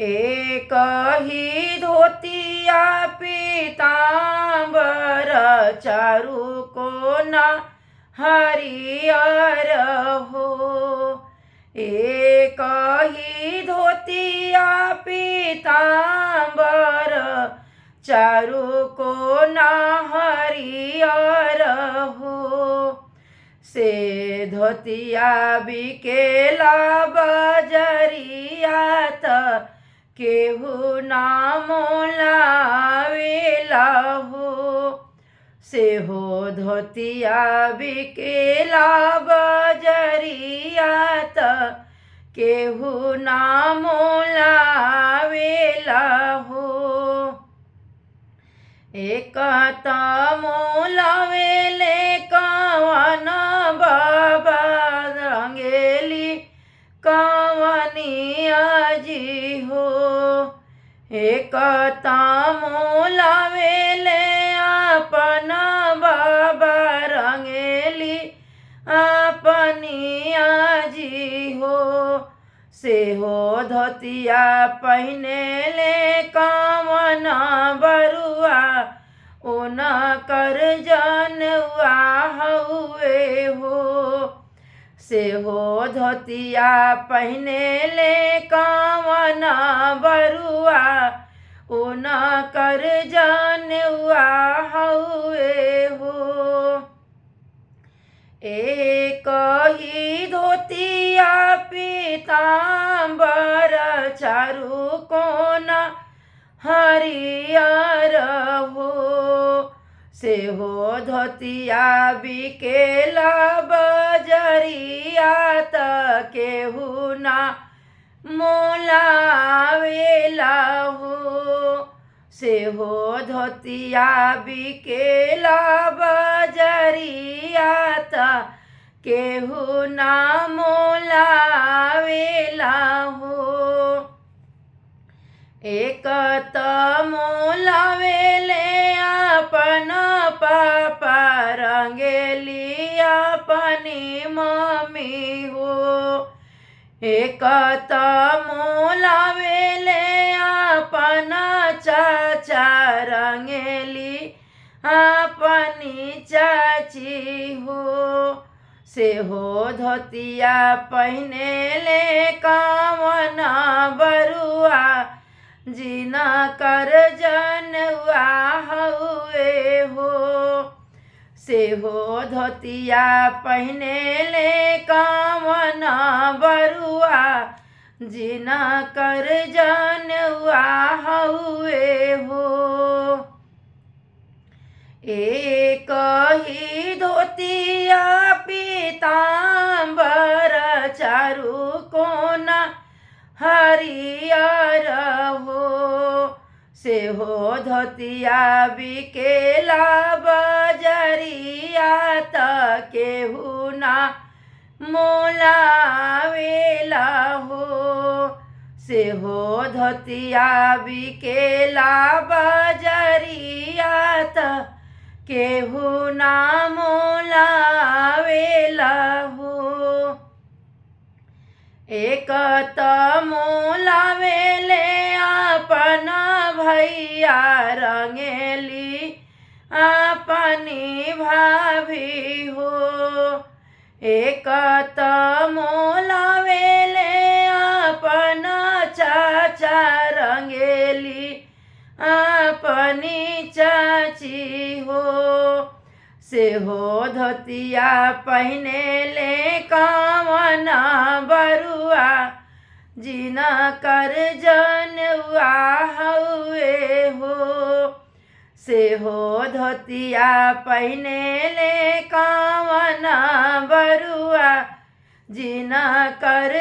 एक ही धोतिया पीतांबर चारु कोना हरियर हो। एक ही धोतिया पीतांबर चारु कोना हरियर हो। से धोतिया बिकेला बजरिया त केहू ना मोलावेला हो। से हो धोतिया बिकेला बजरिया त केहू ना मोलावेला हो। एक त मोलावेले कवन बाबा रंगेली कवनी अजी हो। एक त मोलावेले अपन बाबा रंगेली अपनी अजी हो। से हो धोतिया पहिनेले कवन बरुआ ओन कर जनवा हउए हो। से हो धोतिया पहिनेले कवन बरुआ ओन कर जनवा हउए हो। एक ही धोतिया पीतांबर चारु कोना हरियर हो। से हो धोतिया बिकेला बजरिया त केहू ना मोलावेला हो। से हो धोतिया बिकेला बजरिया त केहू ना मोलावेला हो। एक त मोलावेले अपन पापा रंगेली अपनी मम्मी हो। एक त मोलावेले अपन चाचा रंगेली अपनी चाची हो। से हो धोतिया पहिनेले कवन बरुआ जिना कर जनवा हउए हो। से हो धोतिया पहिनेले कवन बरुआ जिना कर जनवा हउए हो। एक ही धोतिया पीतांबर चारु कोना हरियर हो। से हो धोतिया बिकेला बजरिया त केहू ना मोलावेला हो। से हो धोतिया बिकेला बजरिया त केहू ना मोलावेला हो। एक त मोलावेले अपन भैया रंगेली अपनी भाभी हो। एक त मोलावेले अपन चाचा रंगेली अपनी चाची हो। से हो धोतिया पहिनेले कवन बरुआ जिना कर जनवा हउए हो। से हो धोतिया पहिनेले कवन बरुआ जिना कर